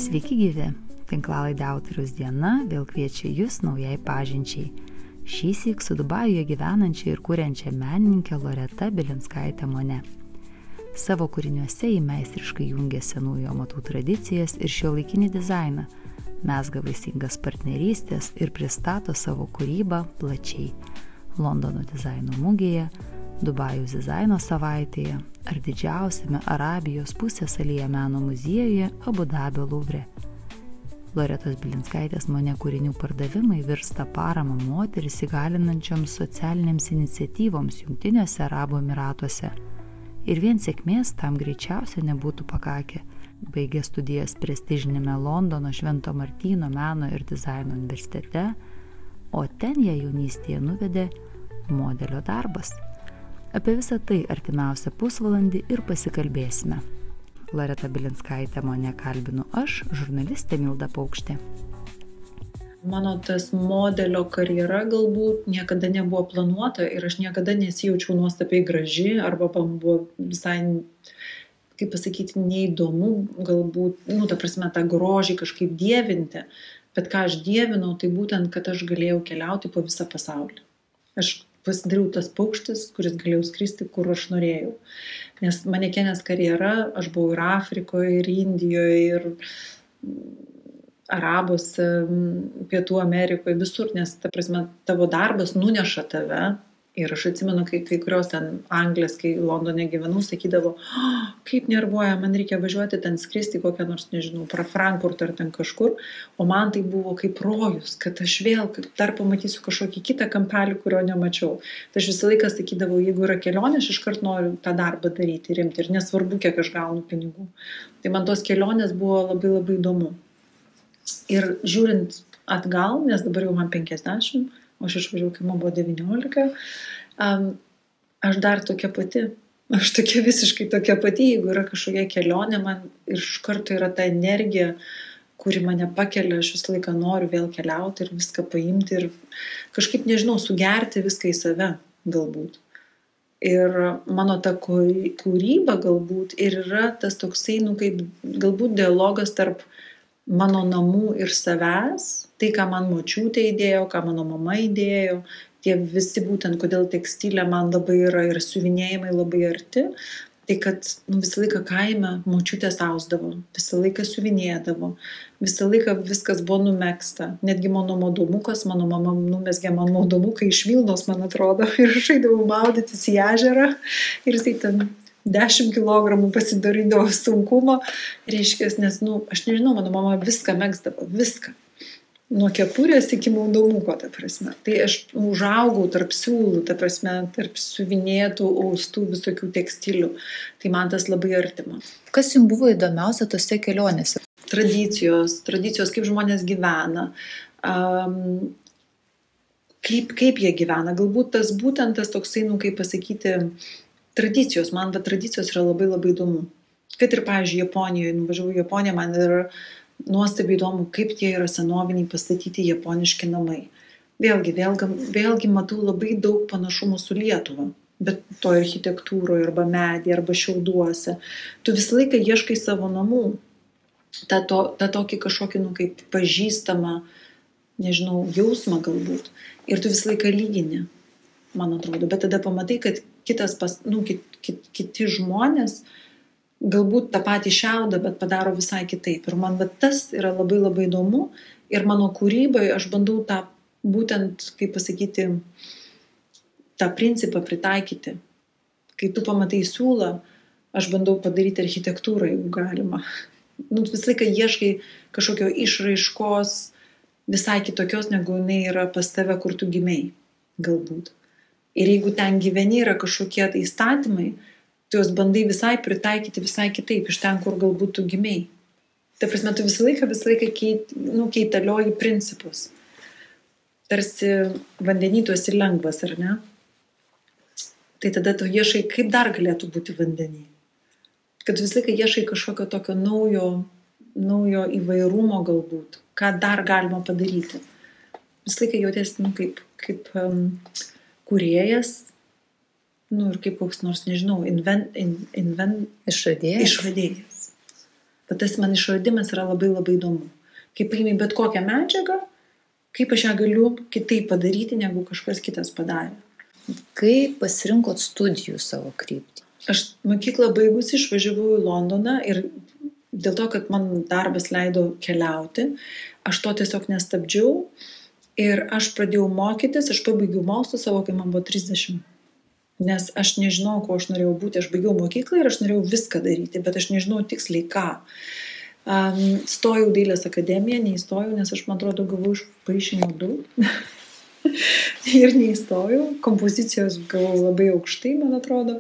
Sveiki gyvi, tinklalaidė Autoriaus diena vėl kviečia jūs naujai pažinčiai. Šįsyk su Dubajuje gyvenančia ir kuriančia menininkė Loreta Bilinskaitė Mone. Savo kūriniuose ji meistriškai jungia senųjų amatų tradicijas ir šiuolaikinį dizainą, mezga vaisingas partnerystės ir pristato savo kūrybą plačiai. Londono dizaino mugėje, Dubajaus dizaino savaitėje ar didžiausiame Arabijos pusiasalyje meno muziejuje Abu Dabio Luvre. Loretos Bilinskaitės Mone kūrinių pardavimai virsta parama moteris įgalinančioms socialinėms iniciatyvoms Jungtiniuose Arabų Emyratuose. Ir vien sėkmės tam greičiausiai nebūtų pakakę. Baigė studijas prestižinėme Londono Švento Martyno meno ir dizaino universitete, o ten ją jaunystėje nuvedė modelio darbas. Apie visą tai artimiausią pusvalandį ir pasikalbėsime. Loreta Bilinskaitė Mone kalbinu aš, žurnalistė Milda Paukštė. Mano tas modelio karjera galbūt niekada nebuvo planuota ir aš niekada nesijaučiau nuostabiai graži arba man buvo visai, kaip pasakyti, neįdomu galbūt, ta prasme, tą grožį kažkaip dievinti, bet ką aš dievinau, tai būtent, kad aš galėjau keliauti po visą pasaulį. Aš pasidariau tas paukštis, kuris galėjau skristi, kur aš norėjau. Nes manekenės karjera, aš buvau ir Afrikoje, ir Indijoje, ir Arabuose, Pietų Amerikoje, visur, nes, ta prasme, tavo darbas nuneša tave. Ir aš atsimenu, kai kurios ten Anglės, kai Londone gyvenau, sakydavo, kaip nervuoja, man reikia važiuoti ten skristi kokią nors, nežinau, Frankfurtą ar ten kažkur, o man tai buvo kaip rojus, kad aš vėl dar pamatysiu kažkokį kitą kampelį, kurio nemačiau. Tai aš visą laiką sakydavau, jeigu yra kelionė, aš iškart noriu tą darbą daryti, rimti ir nesvarbu, kiek aš gaunu pinigų. Tai man tos kelionės buvo labai labai įdomu. Ir žiūrint atgal, nes dabar jau man 50, o aš išvažiavau, kai man buvo 19, aš dar tokia pati. Aš tokia visiškai tokia pati, jeigu yra kažkokia kelionė, man iš karto yra ta energija, kuri mane pakelia, aš visą laiką noriu vėl keliauti ir viską paimti ir kažkaip, nežinau, sugerti viską į save galbūt. Ir mano ta kūryba galbūt ir yra tas toksai, kaip galbūt dialogas tarp mano namų ir savęs, tai, ką man močiutė įdėjo, ką mano mama įdėjo, tie visi būtent, kodėl tekstilė man labai yra ir siuvinėjimai labai arti, tai kad visą laiką kaime močiutė sausdavo, visą laiką siuvinėdavo, visą laiką viskas buvo numegsta. Netgi mano maudomukas, mano mama numezgė man maudomuką iš Vilnos, man atrodo, ir aš eidavau maudytis į ežerą ir jisai ten 10 kilogramų pasidarydavo sunkumo, reiškia, nes, aš nežinau, mano mama viską megzdavo, viską. Nuo kepurės iki maudomuko, ta prasme. Tai aš užaugau tarp siūlų, ta prasme, tarp siuvinėtų, austų, visokių tekstilių. Tai man tas labai artima. Kas jums buvo įdomiausia tose kelionėse? Tradicijos, kaip žmonės gyvena, kaip jie gyvena. Galbūt tas būtent tas toksai, kaip pasakyti, tradicijos. Man tradicijos yra labai labai įdomu. Kad ir, pavyzdžiui, Japonijoje, nuvažiavau į Japoniją, man yra nuostabiai įdomu, kaip tie yra senoviniai pastatyti japoniški namai. Vėlgi matau labai daug panašumų su Lietuva, bet to architektūroje, arba medyje, arba šiauduose. Tu visą laiką ieškai savo namų, tą tokį kažkokį, kaip pažįstamą, nežinau, jausmą galbūt. Ir tu visą laiką lygini, man atrodo. Bet tada pamatai, kad kiti žmonės galbūt tą patį šiaudą, bet padaro visai kitaip. Ir man tas yra labai labai įdomu. Ir mano kūrybai aš bandau tą būtent, kaip pasakyti, tą principą pritaikyti. Kai tu pamatai siūlą, aš bandau padaryti architektūrą, jeigu galima. Visą laiką ieškai kažkokio išraiškos visai kitokios, negu jinai yra pas tave, kur tu gimei, galbūt. Ir jeigu ten gyveni yra kažkokie tai įstatymai, tu juos bandai visai pritaikyti visai kitaip, iš ten, kur galbūt tu gimei. Ta prasme, tu visą laiką keitalioji principus. Tarsi vandenį tu esi lengvas, ar ne? Tai tada tu ieškai, kaip dar galėtų būti vandenį. Kad visą laiką ieškai kažkokio tokio naujo įvairumo galbūt, ką dar galima padaryti. Visą laiką jautiesi kaip kūrėjas, Ir kaip koks nors, nežinau, išradėjas. Bet tas man išradimas yra labai labai įdomu. Kaip paimi bet kokią medžiagą, kaip aš ją galiu kitaip padaryti, negu kažkas kitas padarė. Kaip pasirinkot studijų savo kryptį? Aš mokyklą baigus išvažiavau į Londoną ir dėl to, kad man darbas leido keliauti, aš to tiesiog nestabdžiau ir aš pradėjau mokytis, aš pabaigiau mokslus savo, kai man buvo 30. Nes aš nežinau, ko aš norėjau būti. Aš baigiau mokyklą ir aš norėjau viską daryti, bet aš nežinau tiksliai ką. Stojau dailės akademiją, neįstojau, nes aš, man atrodo, gavau iš paišymo 2. Ir neįstojau. Kompozicijos gavau labai aukštai, man atrodo.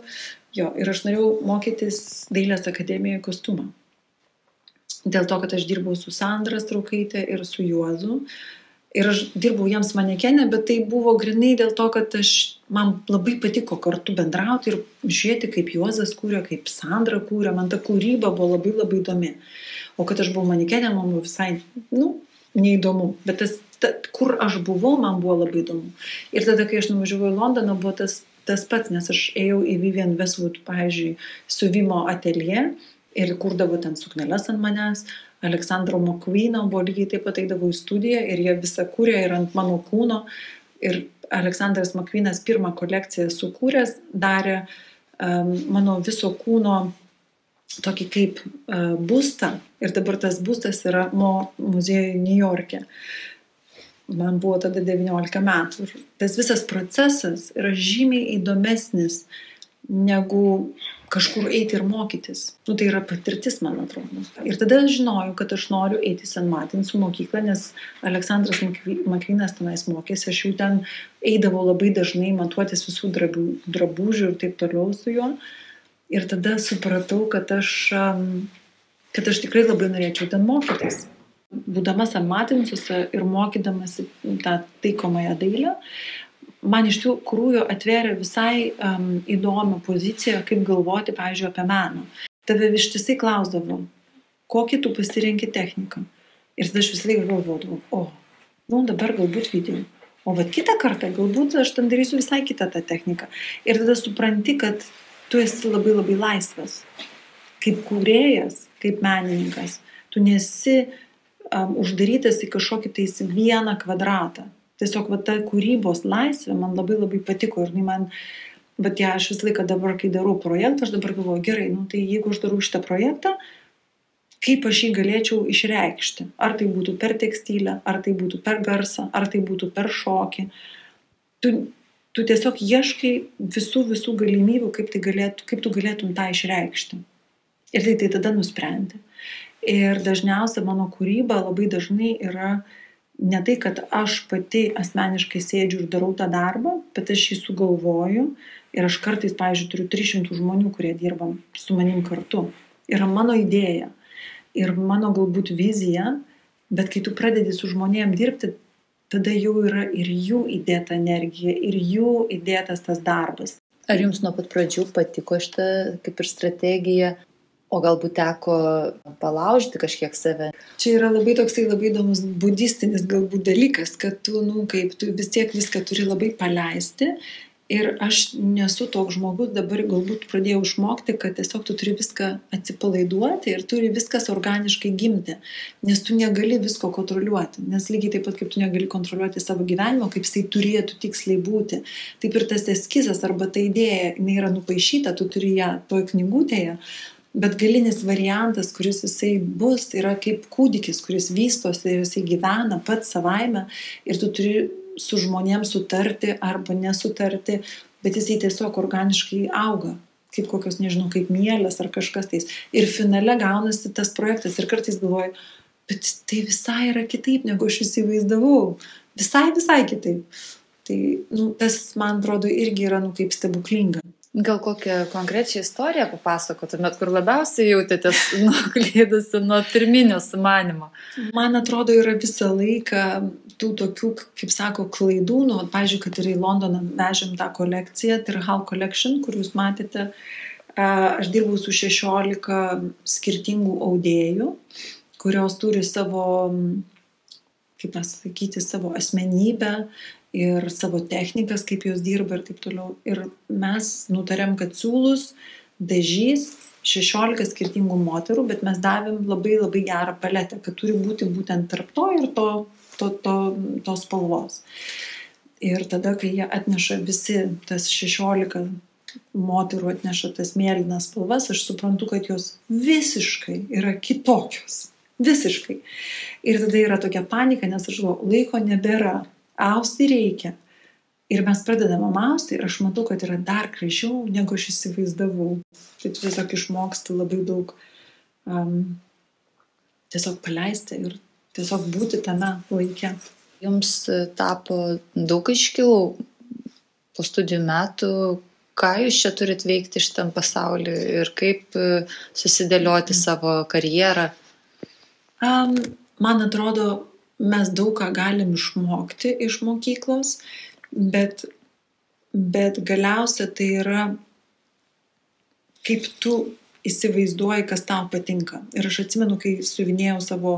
Ir aš norėjau mokytis dailės akademijoje kostiumą. Dėl to, kad aš dirbau su Sandra Straukaitė ir su Juozu. Ir aš dirbau jiems manekenę, bet tai buvo grinai dėl to, kad man labai patiko kartu bendrauti ir žiūrėti, kaip Juozas kūrė, kaip Sandra kūrė. Man ta kūryba buvo labai labai įdomi. O kad aš buvau manekenė, man buvo visai, neįdomu. Bet kur aš buvau, man buvo labai įdomu. Ir tada, kai aš nuvažiavau į Londoną, buvo tas pats, nes aš ėjau į Vivienne Westwood, pavyzdžiui, siuvimo ateljė ir kurdavo ten sukneles ant manęs. Aleksandro McQueeno buvo lygiai taip pat eidavo į studiją ir jie visą kūrė ir ant mano kūno. Ir Aleksandras McQueenas pirmą kolekciją sukūręs darė mano viso kūno tokį kaip bustą. Ir dabar tas bustas yra Mo muziejuje New York'e. Man buvo tada 19 metų. Ir tas visas procesas yra žymiai įdomesnis negu kažkur eiti ir mokytis. Tai yra patirtis, man atrodo. Ir tada aš žinojau, kad aš noriu eiti į St. Martinsų mokyklą, nes Aleksandras McQueenas tenais mokėsi. Aš jau ten eidavau labai dažnai matuotis visų drabužių ir taip toliau su juo. Ir tada supratau, kad aš tikrai labai norėčiau ten mokytis. Būdama St. Martinsuose ir mokydamasi tą taikomąją dailę, man iš tikrųjų atvėrė visai įdomią poziciją, kaip galvoti, pavyzdžiui, apie meną. Tave ištisai klausdavo, kokį tu pasirenki techniką. Ir tada aš visą laiką galvodavau, dabar galbūt video. O kitą kartą galbūt aš ten darysiu visai kitą tą techniką. Ir tada supranti, kad tu esi labai labai laisvas. Kaip kūrėjas, kaip menininkas. Tu nesi uždarytas į kažkokį tais vieną kvadratą. Tiesiog ta kūrybos laisvė man labai labai patiko ir aš visą laiką dabar, kai darau projektą, aš dabar galvoju, gerai, tai jeigu aš darau šitą projektą, kaip aš jį galėčiau išreikšti? Ar tai būtų per tekstilę, ar tai būtų per garsą, ar tai būtų per šokį. Tu tiesiog ieškai visų galimybių, kaip tu galėtum tą išreikšti. Ir tai tada nusprendi. Ir dažniausia mano kūryba labai dažnai yra ne tai, kad aš pati asmeniškai sėdžiu ir darau tą darbą, bet aš jį sugalvoju ir aš kartais, pavyzdžiui, turiu 300 žmonių, kurie dirba su manim kartu. Yra mano idėja ir mano galbūt vizija, bet kai tu pradedi su žmonėm dirbti, tada jau yra ir jų įdėta energija, ir jų įdėtas tas darbas. Ar jums nuo pat pradžių patiko šitą kaip ir strategija? O galbūt teko palaužti kažkiek save? Čia yra labai toksai labai įdomus budistinis galbūt dalykas, kad tu vis tiek viską turi labai paleisti. Ir aš nesu toks žmogus, dabar galbūt pradėjau išmokti, kad tiesiog tu turi viską atsipalaiduoti ir turi viskas organiškai gimti. Nes tu negali visko kontroliuoti. Nes lygiai taip pat, kaip tu negali kontroliuoti savo gyvenimo, kaip jisai turėtų tiksliai būti. Taip ir tas eskizas arba ta idėja, jinai yra nupaišyta, tu turi ją toj knygutėje. Bet galinis variantas, kuris jisai bus, yra kaip kūdikis, kuris vystosi ir jisai gyvena pats savaime ir tu turi su žmonėms sutarti arba nesutarti, bet jisai tiesiog organiškai auga, kaip kokios, nežinau, kaip mielės ar kažkas tais. Ir finale gaunasi tas projektas ir kartais galvoju, bet tai visai yra kitaip, negu aš įsivaizdavau. Visai kitaip. Tai tas, man atrodo, irgi yra kaip stebuklinga. Gal kokią konkrečią istoriją papasakotumėt, kur labiausiai jautėtės nuklydusi nuo pirminio sumanimo? Man atrodo, yra visą laiką tų tokių, kaip sako, klaidų. Pavyzdžiui, kad ir į Londoną vežėm tą kolekciją, tai yra Hall Collection, kur jūs matėte. Aš dirbau su 16 skirtingų audėjų, kurios turi savo, kaip pasakyti, savo asmenybę ir savo technikas, kaip jos dirba ir taip toliau. Ir mes nutarėm, kad siūlus dažys 16 skirtingų moterų, bet mes davėm labai labai gerą paletę, kad turi būti būtent tarp to ir tos spalvos. Ir tada, kai jie atneša visi, tas 16 moterų atneša tas mėlynas spalvas, aš suprantu, kad jos visiškai yra kitokios. Visiškai. Ir tada yra tokia panika, nes aš galvoju, laiko nebėra, austi reikia. Ir mes pradedame austi ir aš matau, kad yra dar gražiau, negu aš įsivaizdavau. Tai tu tiesiog išmoksti labai daug tiesiog paleisti ir tiesiog būti tame laike. Jums tapo daug aiškiau po studijų metų, ką jūs čia turit veikti šitam pasauliu ir kaip susidėlioti savo karjerą? Man atrodo, mes daug ką galim išmokti iš mokyklos, bet galiausia tai yra, kaip tu įsivaizduoji, kas tau patinka. Ir aš atsimenu, kai siuvinėjau savo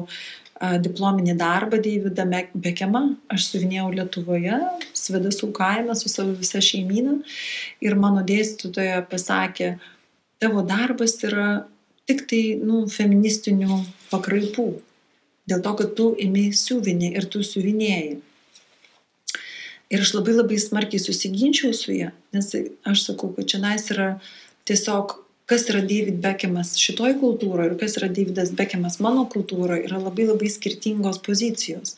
diplominį darbą Davidą Beckhamą, aš siuvinėjau Lietuvoje, Svėdasų kaime su savo visa šeimyna ir mano dėstytoja pasakė, tavo darbas yra tik tai feministinių pakraipų, dėl to, kad tu ėmei siuvinį ir tu siuvinėjai. Ir aš labai labai smarkiai susiginčiau su ją, nes aš sakau, kad čia yra tiesiog, kas yra David Beckhamas šitoj kultūroje ir kas yra Davidas Beckhamas mano kultūroje, yra labai labai skirtingos pozicijos.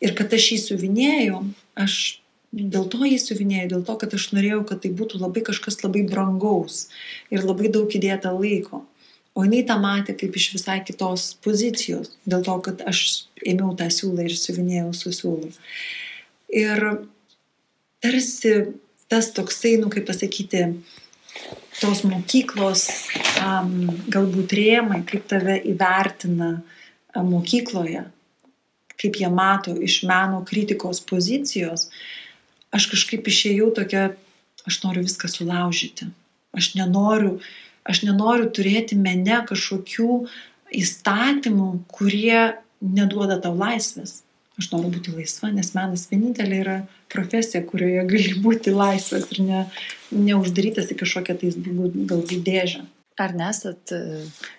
Ir kad aš jį siuvinėjau, aš dėl to jį siuvinėjau, dėl to, kad aš norėjau, kad tai būtų labai kažkas labai brangaus ir labai daug įdėta laiko. O jinai tą matė kaip iš visai kitos pozicijos, dėl to, kad aš ėmiau tą siūlą ir siuvinėjau su siūlu. Ir tarsi tas toksai, kaip pasakyti, tos mokyklos galbūt rėmai, kaip tave įvertina mokykloje, kaip jie mato iš meno kritikos pozicijos, aš kažkaip išėjau tokia, aš noriu viską sulaužyti. Aš nenoriu turėti mene kažkokių įstatymų, kurie neduoda tau laisvės. Aš noriu būti laisva, nes menas vienintelė yra profesija, kurioje gali būti laisvas ir neuždarytas į kažkokią tais galbūt dėžę. Ar nesat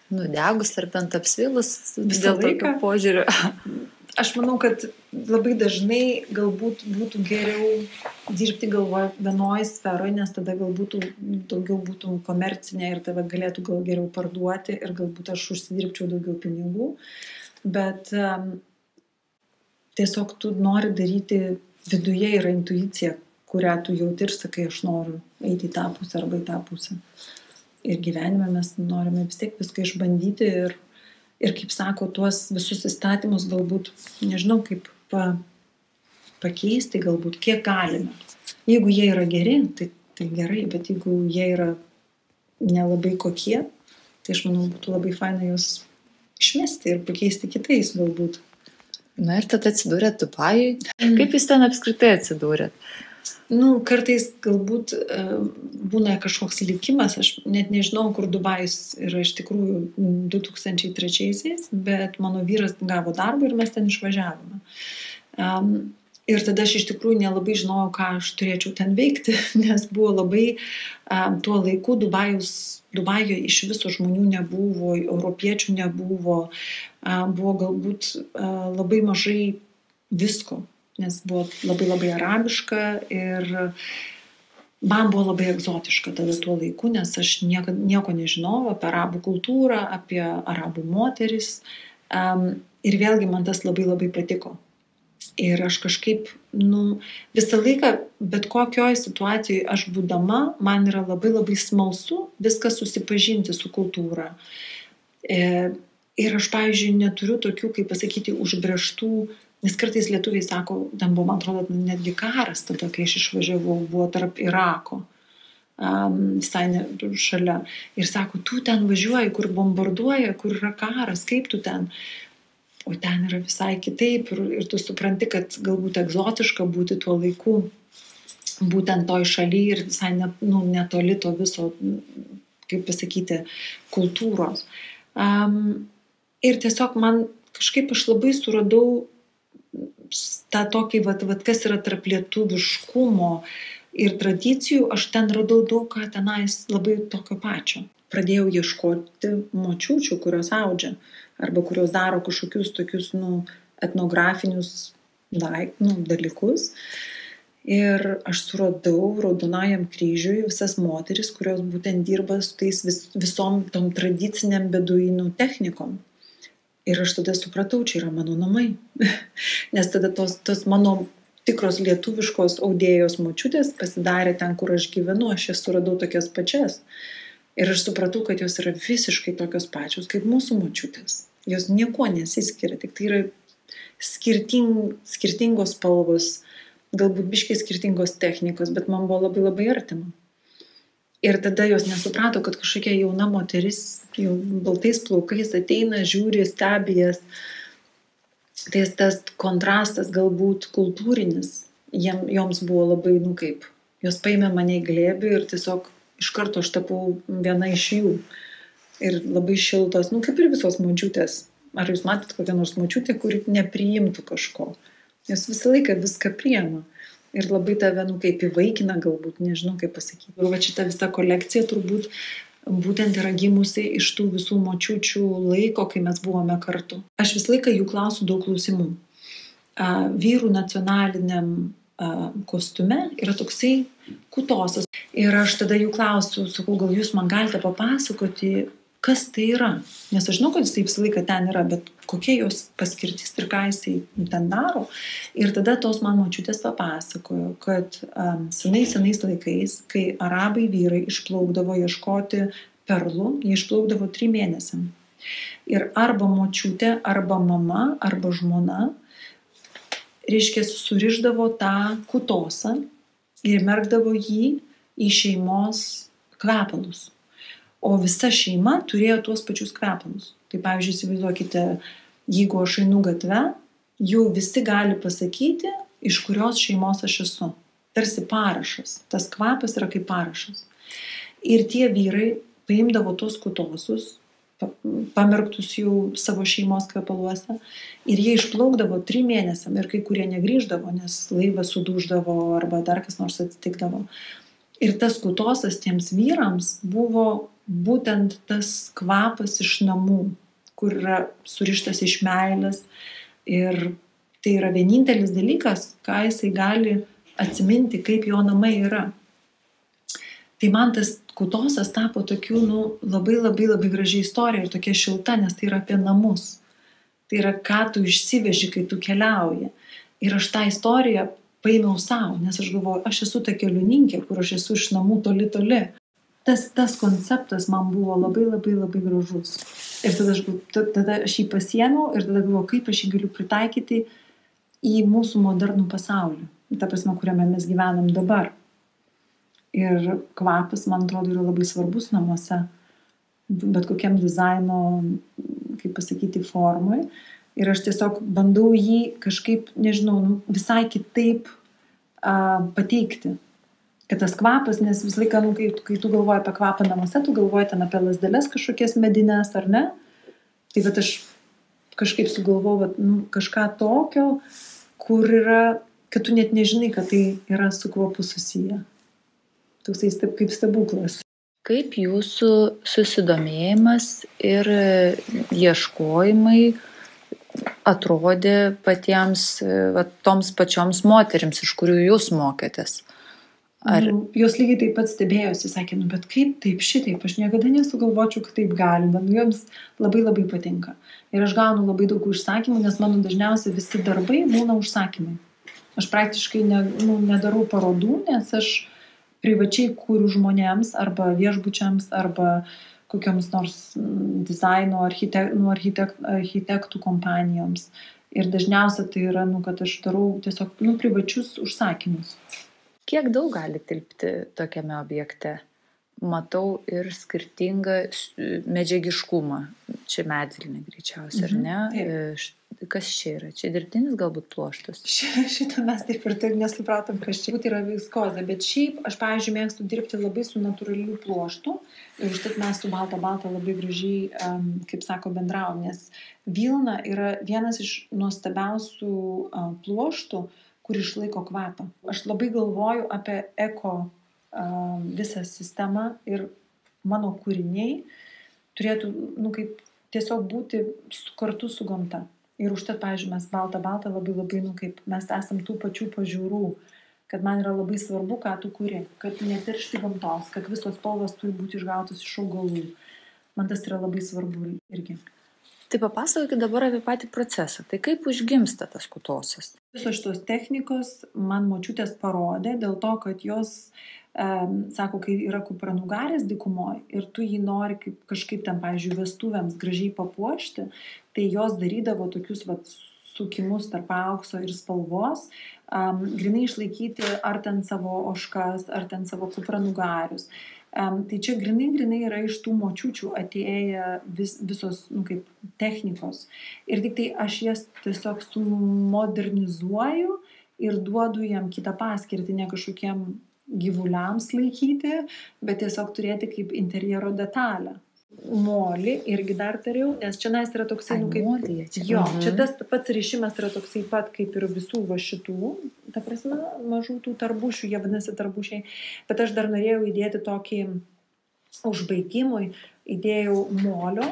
nudegus ar bent apsvilus dėl tokio požiūrio? Aš manau, kad labai dažnai galbūt būtų geriau dirbti galvoje vienoje sferoje, nes tada galbūt daugiau būtų komercinė ir tave galėtų gal geriau parduoti ir galbūt aš užsidirbčiau daugiau pinigų. Bet tiesiog tu nori daryti, viduje yra intuicija, kurią tu jauti ir sakai, aš noriu eiti į tą pusę arba į tą pusę. Ir gyvenime mes norime vis tiek viską išbandyti ir kaip sako, tuos visus įstatymus galbūt, nežinau, kaip pakeisti galbūt, kiek galime. Jeigu jie yra geri, tai gerai, bet jeigu jie yra nelabai kokie, tai aš manau, būtų labai faina juos išmesti ir pakeisti kitais galbūt. Na ir tada atsidūrėt Dubajui. Kaip jūs ten apskritai atsidūrėt? Kartais galbūt būna kažkoks likimas, aš net nežinau, kur Dubajus yra iš tikrųjų 2003-aisiais, bet mano vyras gavo darbą ir mes ten išvažiavome. Ir tada aš iš tikrųjų nelabai žinojau, ką aš turėčiau ten veikti, nes buvo labai tuo laiku Dubajuje iš viso žmonių nebuvo, europiečių nebuvo, buvo galbūt labai mažai visko, nes buvo labai labai arabiška ir man buvo labai egzotiška tada tuo laiku, nes aš nieko nežinojau apie arabų kultūrą, apie arabų moteris ir vėlgi man tas labai labai patiko. Ir aš kažkaip, visą laiką, bet kokioj situacijoje aš būdama, man yra labai labai smalsu viską susipažinti su kultūra. Ir aš, pavyzdžiui, neturiu tokių, kaip pasakyti, užbrėžtų, nes kartais lietuviai sako, ten buvo, man atrodo, netgi karas tada, kai aš išvažiavau, buvo tarp Irako, visai šalia. Ir sako, tu ten važiuoji, kur bombarduoja, kur yra karas, kaip tu ten? O ten yra visai kitaip ir tu supranti, kad galbūt egzotiška būti tuo laiku, būtent toj šaly ir visai netoli to viso, kaip pasakyti, kultūros. Ir tiesiog man kažkaip aš labai suradau tą tokį, kas yra tarp lietuviškumo ir tradicijų, aš ten radau daug ką tenais labai tokio pačio. Pradėjau ieškoti močiučių, kurios audžia, arba kurios daro kažkokius tokius, etnografinius dalykus. Ir aš suradau Raudonajam kryžiui visas moteris, kurios būtent dirba su tais visom tom tradiciniam beduinų technikom. Ir aš tada supratau, čia yra mano namai. Nes tada tos mano tikros lietuviškos audėjos močiutės pasidarė ten, kur aš gyvenu, aš jas suradau tokias pačias. Ir aš supratau, kad jos yra visiškai tokios pačios kaip mūsų močiutės. Jos nieko nesiskiria, tik tai yra skirtingos spalvos, galbūt biškai skirtingos technikos, bet man buvo labai labai artima. Ir tada jos nesuprato, kad kažkokia jauna moteris, jau baltais plaukais ateina, žiūri, stebės. Tai tas kontrastas galbūt kultūrinis, joms buvo labai, jos paėmė mane į glėbį ir tiesiog iš karto aš tapau viena iš jų. Ir labai šiltos, kaip ir visos močiutės. Ar jūs matėt kokią nors močiutę, kuri nepriimtų kažko? Jos visą laiką viską priima. Ir labai tave, kaip įvaikina galbūt, nežinau kaip pasakyti. Ir šita visa kolekcija turbūt būtent yra gimusi iš tų visų močiučių laiko, kai mes buvome kartu. Aš visą laiką jų klausiu daug klausimų. Vyrų nacionaliniam kostiume yra toksai kutosas. Ir aš tada jų klausiu, sakau, gal jūs man galite papasakoti, kas tai yra. Nes aš žinau, kad jis visą laiką ten yra, bet kokia jos paskirtis ir ką jisai ten daro. Ir tada tos man močiutės papasakojo, kad senais laikais, kai arabai vyrai išplaukdavo ieškoti perlų, jie išplaukdavo 3 mėnesiam. Ir arba močiutė, arba mama, arba žmona, reiškia, surišdavo tą kutosą ir merkdavo jį į šeimos kvepalus. O visa šeima turėjo tuos pačius kvepalus. Tai pavyzdžiui, įsivaizduokite, jeigu aš einu gatve, jau visi gali pasakyti, iš kurios šeimos aš esu. Tarsi parašas. Tas kvapas yra kaip parašas. Ir tie vyrai paimdavo tuos kutosus, pamerktus jau savo šeimos kvepaluose, ir jie išplaukdavo 3 mėnesiam, ir kai kurie negrįždavo, nes laivas suduždavo arba dar kas nors atsitikdavo. Ir tas kutosas tiems vyrams buvo būtent tas kvapas iš namų, kur yra surištas iš meilės. Ir tai yra vienintelis dalykas, ką jisai gali atsiminti, kaip jo namai yra. Tai man tas kutosas tapo tokiu, labai labai labai gražiai istorija ir tokia šilta, nes tai yra apie namus. Tai yra, ką tu išsiveži, kai tu keliauji. Ir aš tą istoriją paėmiau savo, nes aš galvoju, aš esu ta kelioninkė, kur aš esu iš namų toli. Tas konceptas man buvo labai labai labai gražus. Ir tada aš jį pasiėmiau ir tada galvoju, kaip aš jį galiu pritaikyti į mūsų modernų pasaulį. Ta prasme, kuriame mes gyvenam dabar. Ir kvapas, man atrodo, yra labai svarbus namuose. Bet kokiam dizaino, kaip pasakyti, formui. Ir aš tiesiog bandau jį kažkaip, nežinau, visai kitaip pateikti. Kad tas kvapas, nes visą laiką, kai tu galvoji apie kvapą namuose, tu galvoji ten apie lazdeles kažkokias medines, ar ne? Tai bet aš kažkaip sugalvojau kažką tokio, kur yra, kad tu net nežinai, kad tai yra su kvapu susiję. Toksai kaip stebuklas. Kaip jūsų susidomėjimas ir ieškojimai atrodė patiems toms pačioms moterims, iš kurių jūs mokėtės? Jos lygiai taip pat stebėjosi, sakė, bet kaip taip šitaip, aš niekada nesugalvočiau, kad taip galima, joms labai labai patinka. Ir aš gaunu labai daug užsakymų, nes mano dažniausiai visi darbai būna užsakymai. Aš praktiškai nedarau parodų, nes aš privačiai kūriu žmonėms arba viešbučiams arba kokiams nors dizaino architektų kompanijoms. Ir dažniausiai tai yra, kad aš darau tiesiog privačius užsakymus. Kiek daug gali tilpti tokiame objekte? Matau ir skirtingą medžiagiškumą. Čia medvilnė greičiausiai, ar ne? kas čia yra? Čia dirbtinis galbūt pluoštas? Šitą mes taip ir taip nesupratom, kas čia yra viskozė, bet šiaip aš, pavyzdžiui, mėgstu dirbti labai su natūraliu pluoštu ir užtat mes su balta labai gražiai, kaip sako, bendravom, nes vilna yra vienas iš nuostabiausių pluoštų, kur išlaiko kvapą. Aš labai galvoju apie eko visą sistemą ir mano kūriniai turėtų, kaip tiesiog būti kartu su gamta. Ir užtat, pavyzdžiui, mes balta labai, kaip mes esam tų pačių pažiūrų, kad man yra labai svarbu, ką tu kuri, kad neteršti gamtos, kad visos spalvos turi būti išgautos iš augalų. Man tas yra labai svarbu irgi. Tai papasakokit dabar apie patį procesą. Tai kaip užgimsta tas kutosas? Visos šitos technikos man močiutės parodė dėl to, kad jos sako, kai yra kupranugaris dykumoj ir tu jį nori kažkaip ten, pavyzdžiui, vestuvėms gražiai papuošti, tai jos darydavo tokius sukimus tarp aukso ir spalvos, grinai išlaikyti ar ten savo ožkas, ar ten savo kupranugarius. Tai čia grinai yra iš tų močiučių atėję visos kaip technikos. Ir tik tai aš jas tiesiog sumodernizuoju ir duodu jam kitą paskirtį, ne kažkokiem gyvuliams laikyti, bet tiesiog turėti kaip interjero detalę. Molį irgi dar tariau, nes čia yra toksai, molį, čia tas pats rišimas yra toksai pat kaip ir visų šitų, ta prasme, mažų tų tarbušių, jie vadinasi tarbušiai, bet aš dar norėjau įdėti tokį užbaigimui, įdėjau molio,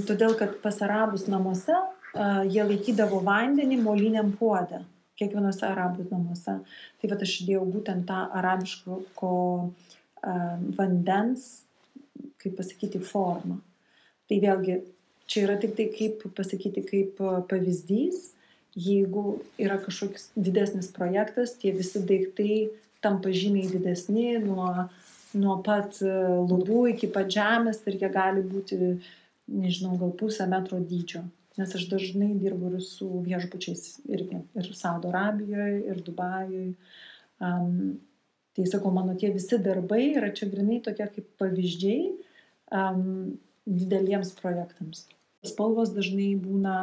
todėl kad pas arabus namuose jie laikydavo vandenį moliniam puode. Kiekvienose arabų namuose. Tai aš įdėjau būtent tą arabiško vandens, kaip pasakyti, formą. Tai vėlgi, čia yra tik tai, kaip pasakyti, kaip pavyzdys, jeigu yra kažkoks didesnis projektas, tie visi daiktai tampa žymiai didesni nuo pat lubų iki pat žemės ir jie gali būti, nežinau, gal 0,5 metro dydžio. Nes aš dažnai dirbu ir su viešbučiais irgi, ir Saudo Arabijoje, ir Dubajuj. Tai sakau, mano tie visi darbai yra čia grinai tokie kaip pavyzdžiai dideliems projektams. Spalvos dažnai būna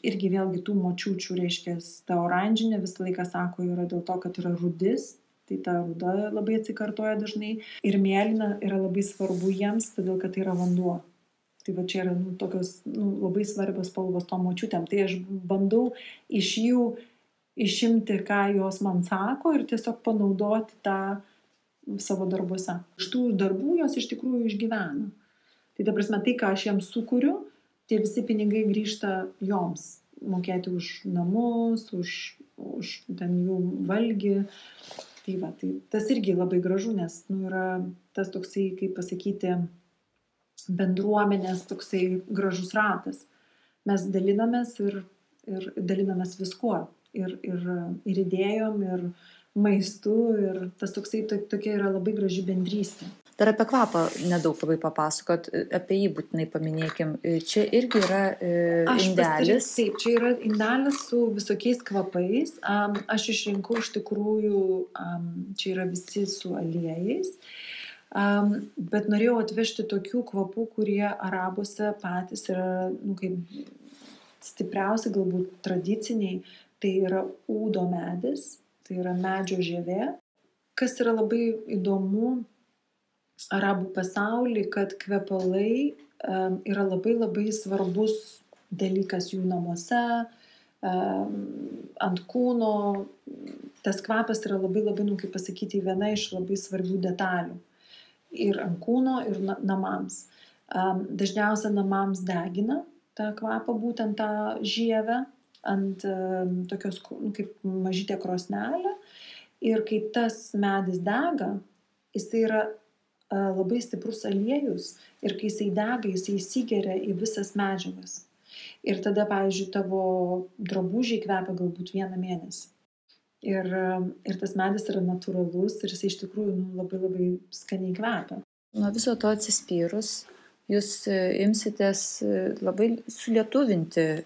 irgi vėlgi tų močiučių, reiškia, ta oranžinė visą laiką sako yra dėl to, kad yra rudis, tai ta ruda labai atsikartoja dažnai. Ir mėlyna yra labai svarbu jiems, todėl kad tai yra vanduo. Tai čia yra tokios labai svarbios spalvos tom močiutėm. Tai aš bandau iš jų išimti, ką jos man sako ir tiesiog panaudoti tą savo darbuose. Iš tų darbų jos iš tikrųjų išgyvena. Tai ta prasme, tai, ką aš jiems sukuriu, tie visi pinigai grįžta joms. Mokėti už namus, už ten jų valgį. Tai tas irgi labai gražu, nes yra tas toksai, kaip pasakyti, bendruomenės toksai gražus ratas. Mes dalinamės ir dalinamės viskuo. Ir idėjom, ir maistu, ir tas toksai tokia yra labai graži bendrystė. Dar apie kvapą nedaug labai papasakot, apie jį būtinai paminėkim. Čia irgi yra indelis. Taip, čia yra indelis su visokiais kvapais. Aš išrinkau iš tikrųjų, čia yra visi su aliejais. Bet norėjau atvežti tokių kvapų, kurie arabuose patys yra kaip stipriausi, galbūt tradiciniai. Tai yra ūdo medis, tai yra medžio žievė. Kas yra labai įdomu arabų pasauly, kad kvepalai yra labai svarbus dalykas jų namuose, ant kūno. Tas kvapas yra labai, kaip pasakyti, viena iš labai svarbių detalių. Ir ant kūno, ir namams. Dažniausia namams degina tą kvapą, būtent tą žievę, ant tokios kaip mažytė krosnelė. Ir kai tas medis dega, jisai yra labai stiprus aliejus. Ir kai jisai dega, jisai įsigeria į visas medžiagas. Ir tada, pavyzdžiui, tavo drabužiai kvepia galbūt 1 mėnesį. Ir tas medis yra natūralus ir jis iš tikrųjų labai skaniai kvepia. Nuo viso to atsispyrus, jūs imsitės labai sulietuvinti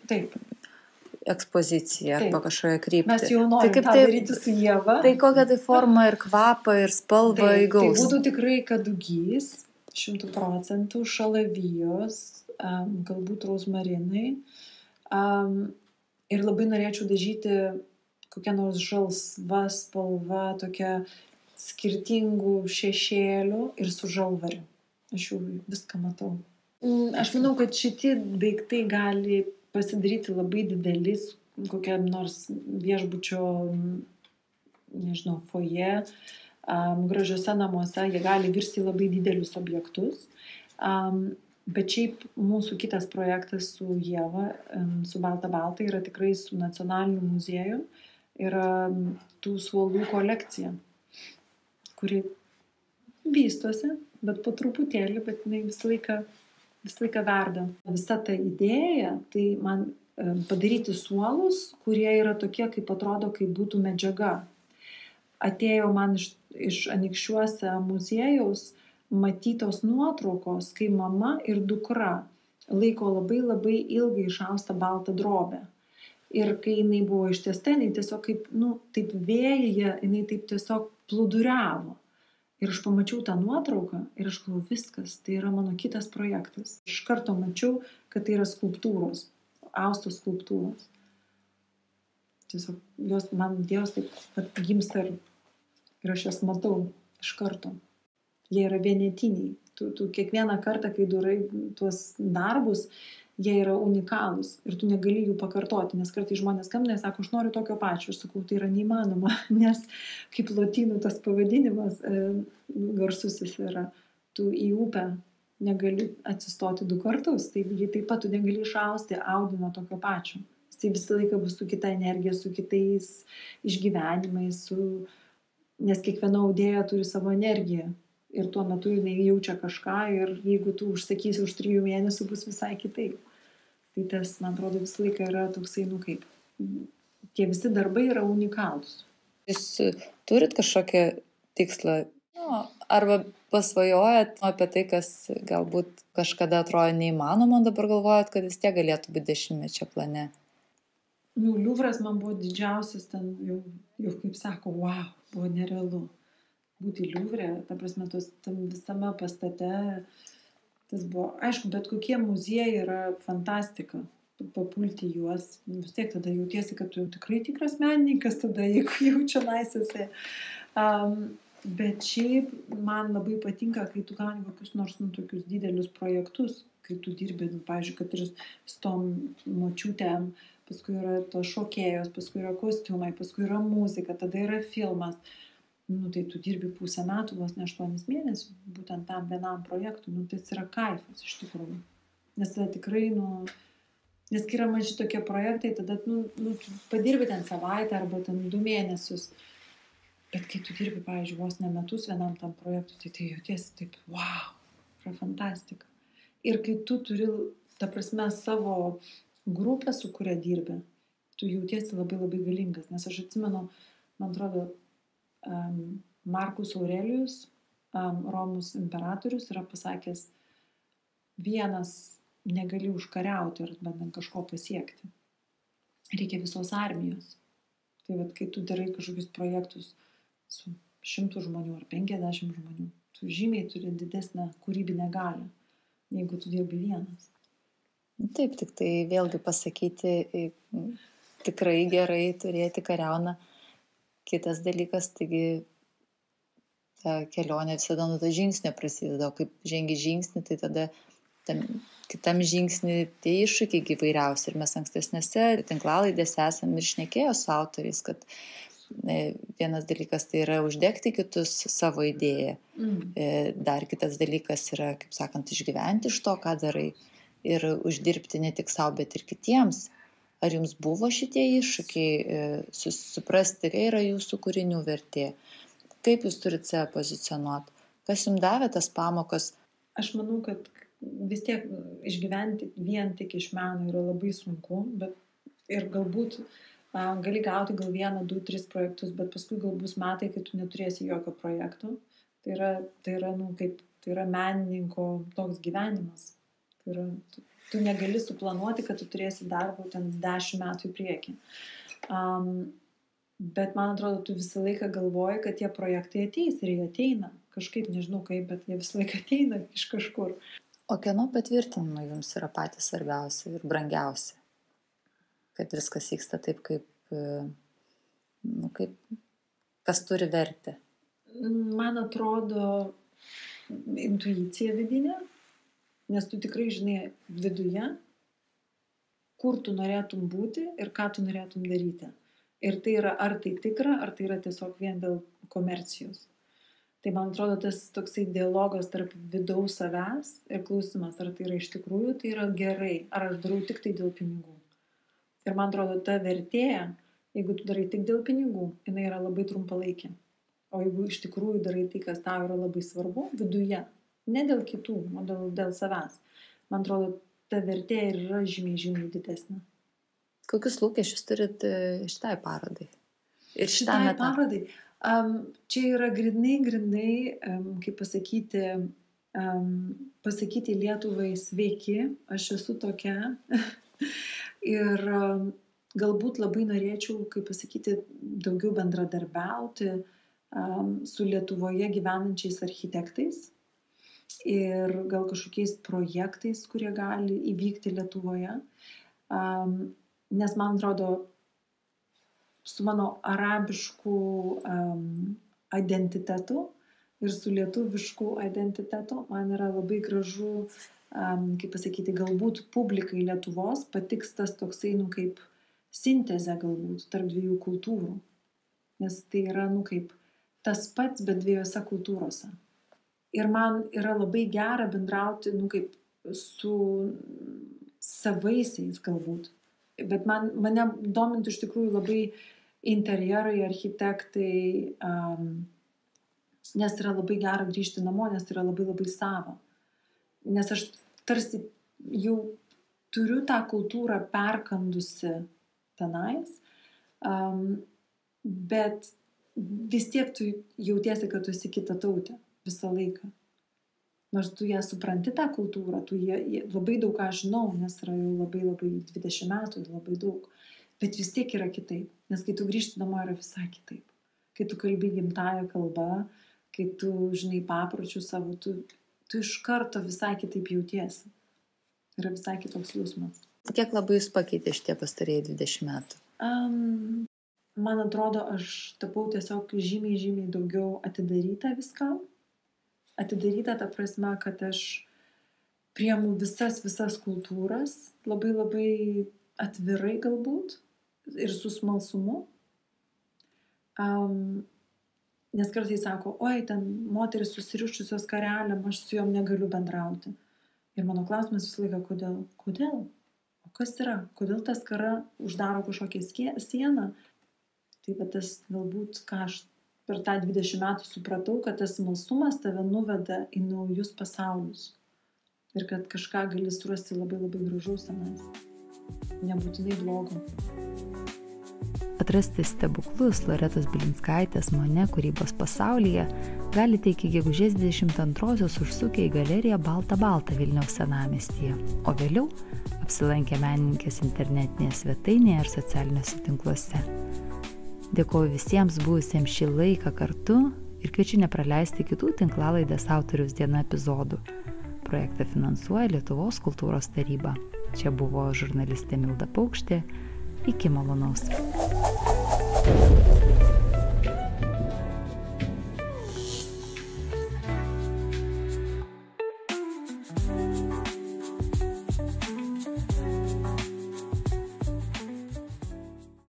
ekspoziciją arba kažkokią kryptį. Mes jau norim tą daryti su Ieva. Tai kokią tai formą ir kvapą ir spalvą įgaus? Tai būtų tikrai kadugys, 100%, šalavijos, galbūt rozmarinai. Ir labai norėčiau dažyti kokią nors žalsvą spalvą, tokią skirtingų šešėlių ir su žalvariu. Aš jau viską matau. Aš manau, kad šitie daiktai gali pasidaryti labai didelis, kokiam nors viešbučio, nežinau, foje, gražiuose namuose, jie gali virsti labai didelius objektus. Bet šiaip mūsų kitas projektas su Ieva, su Balta Balta, yra tikrai su Nacionaliniu muziejum, yra tų suolų kolekcija, kuri vystosi, bet po truputėlį, bet jinai visą laiką verda. Visa ta idėja, tai man padaryti suolus, kurie yra tokie, kaip atrodo, kaip būtų medžiaga. Atėjo man iš Anykščiuose muziejaus matytos nuotraukos, kai mama ir dukra laiko labai labai ilgai išaustą baltą drobę. Ir kai jinai buvo ištiesta, jinai tiesiog kaip, taip vėjyje, jinai taip tiesiog plūduriavo. Ir aš pamačiau tą nuotrauką ir aš galvoju, viskas, tai yra mano kitas projektas. Iš karto mačiau, kad tai yra skulptūros, austos skulptūros. Tiesiog man Dievas taip gimsta ir aš jas matau iš karto. Jie yra vienetiniai. Tu kiekvieną kartą, kai darai tuos darbus, jie yra unikalūs ir tu negali jų pakartoti, nes kartais žmonės skambina ir sako, aš noriu tokio pačio. Aš sakau, tai yra neįmanoma, nes kaip lotynų tas pavadinimas garsusis yra, tu į upę negali atsistoti 2 kartus, tai taip pat tu negali išausti audinio tokio pačio. Tai visą laiką bus su kita energija, su kitais išgyvenimais, nes kiekviena audėja turi savo energiją. Ir tuo metu jinai jaučia kažką ir jeigu tu užsakysi už 3 mėnesių, bus visai kitaip. Tai tas, man atrodo, visą laiką yra toksai, kaip tie visi darbai yra unikalūs. Jūs turit kažkokią tikslą, arba pasvajojat apie tai, kas galbūt kažkada atrodo neįmanoma, dabar galvojat, kad vis tiek galėtų būti 10-mečio plane? Liuvras man buvo didžiausias, ten jau kaip sako, wow, buvo nerealu. Būti Liuvre, ta prasme, tam visame pastate, tas buvo, aišku, bet kokie muziejai yra fantastika, papulti juos, vis tiek tada jautiesi, kad tu jau tikrai tikras menininkas, tada jeigu jau čia laisvėsi. Bet šiaip man labai patinka, kai tu gauni kokius nors tokius didelius projektus, kai tu dirbi, pavyzdžiui, kad ir su tom močiutėm, paskui yra tos šokėjos, paskui yra kostiumai, paskui yra muzika, tada yra filmas. Tai tu dirbi 5 metų, vos ne 8 mėnesių, būtent tam vienam projektui, tai yra kaifas iš tikrųjų. Nes tai tikrai, nes kai yra maži tokie projektai, tada, tu padirbi ten savaitę arba ten 2 mėnesius. Bet kai tu dirbi, pavyzdžiui, vos ne metus vienam tam projektui, tai jautiesi taip, wow, yra fantastika. Ir kai tu turi, ta prasme, savo grupę, su kuria dirbi, tu jautiesi labai labai galingas. Nes aš atsimenu, man atrodo, Markus Aurelijus, Romos imperatorius, yra pasakęs, vienas negali užkariauti ar bandant kažko pasiekti. Reikia visos armijos. Tai kai tu darai kažkokius projektus su 100 žmonių ar 50 žmonių, tu žymiai turi didesnę kūrybinę galią, jeigu tu dirbi vienas. Taip, tik tai vėlgi pasakyti, tikrai gerai turėti kariauną. Kitas dalykas, taigi ta kelionė visada nuo to žingsnio prasideda, o kaip žengi žingsnį, tai tada kitam žingsnį tie iššūkiai įvairiausi. Ir mes ankstesnėse tinklalaidėse esame ir šnekėję su autoriais, kad vienas dalykas tai yra uždegti kitus savo idėją. Dar kitas dalykas yra, kaip sakant, išgyventi iš to, ką darai ir uždirbti ne tik savo, bet ir kitiems. Ar jums buvo šitie iššūkiai suprasti, kai yra jūsų kūrinių vertė? Kaip jūs turite save pozicionuoti? Kas jums davė tas pamokas? Aš manau, kad vis tiek išgyventi vien tik iš meno yra labai sunku, bet ir galbūt gali gauti gal 1, 2, 3 projektus, bet paskui gal bus metai, kai tu neturėsi jokio projekto. Tai yra menininko toks gyvenimas. Tai yra, tu negali suplanuoti, kad tu turėsi darbą ten 10 metų į priekį. Bet man atrodo, tu visą laiką galvoji, kad tie projektai ateis ir jie ateina. Kažkaip, nežinau kaip, bet jie visą laiką ateina iš kažkur. O kieno patvirtinimai jums yra patys svarbiausi ir brangiausi? kad viskas vyksta taip, kaip kas turi vertę? Man atrodo intuicija vidinė, nes tu tikrai žinai viduje, kur tu norėtum būti ir ką tu norėtum daryti. Ir tai yra ar tai tikra, ar tai yra tiesiog vien dėl komercijos. Tai man atrodo tas toksai dialogas tarp vidaus savęs ir klausimas, ar tai yra iš tikrųjų, tai yra gerai, ar aš darau tik tai dėl pinigų. Ir man atrodo ta vertė, jeigu tu darai tik dėl pinigų, jinai yra labai trumpalaikė. O jeigu iš tikrųjų darai tai, kas tau yra labai svarbu, viduje, ne dėl kitų, o dėl savęs, man atrodo, ta vertė yra žymiai didesnė. Kokius lūkesčius turit šitai parodai? Ir šitai parodai? Čia yra grinai, kaip pasakyti Lietuvai sveiki, aš esu tokia. Ir galbūt labai norėčiau, kaip pasakyti, daugiau bendradarbiauti su Lietuvoje gyvenančiais architektais ir gal kažkokiais projektais, kurie gali įvykti Lietuvoje. Nes man atrodo, su mano arabišku identitetu ir su lietuvišku identitetu man yra labai gražu, kaip pasakyti, galbūt publikai Lietuvos patiks tas toksai, kaip sintezė galbūt tarp dviejų kultūrų. Nes tai yra, kaip tas pats, bet dviejose kultūrose. Ir man yra labai gera bendrauti, kaip su savaisiais galbūt. Bet mane domintų iš tikrųjų labai interjerai, architektai, nes yra labai gera grįžti namo, nes yra labai sava. Nes aš tarsi jau turiu tą kultūrą perkandusi tenais, bet vis tiek tu jautiesi, kad tu esi kitatautė visą laiką. Nors tu ją supranti tą kultūrą, tu labai daug ką žinau, nes yra jau labai 20 metų, labai daug. Bet vis tiek yra kitaip, nes kai tu grįžti namo yra visai kitaip. Kai tu kalbi gimtąją kalbą, kai tu žinai papročių savo, tu iš karto visai kitaip jautiesi. Yra visai kitoks jausmas. Kiek labai jūs pakeitė šitie pastarėjai 20 metų? Man atrodo, aš tapau tiesiog žymiai daugiau atidaryta viskam. Atidaryta ta prasme, kad aš priemu visas kultūras labai atvirai galbūt ir su smalsumu. Nes kartais sako, oi, ten moteris susirišusios kareliam, aš su jom negaliu bendrauti. Ir mano klausimas visą laiką, kodėl? O kas yra? Kodėl tas kara uždaro kažkokią sieną? Tai va tas galbūt, ką aš per tą 20 metų supratau, kad tas smalsumas tave nuveda į naujus pasaulius. Ir kad kažką gali surasti labai gražaus tenais. Nebūtinai blogo. Atrasti stebuklus Loretos Bilinskaitės Mone kūrybos pasaulyje galite iki gegužės 22-osios užsukę į galeriją Balta Vilniaus senamiestyje, o vėliau apsilankę menininkės internetinėje svetainėje ir socialiniuose tinkluose. Dėkoju visiems buvusiems šį laiką kartu ir kviečiu nepraleisti kitų tinklalaidės Autoriaus diena epizodų. Projektą finansuoja Lietuvos kultūros taryba. Čia buvo žurnalistė Milda Paukštė. Iki malonaus.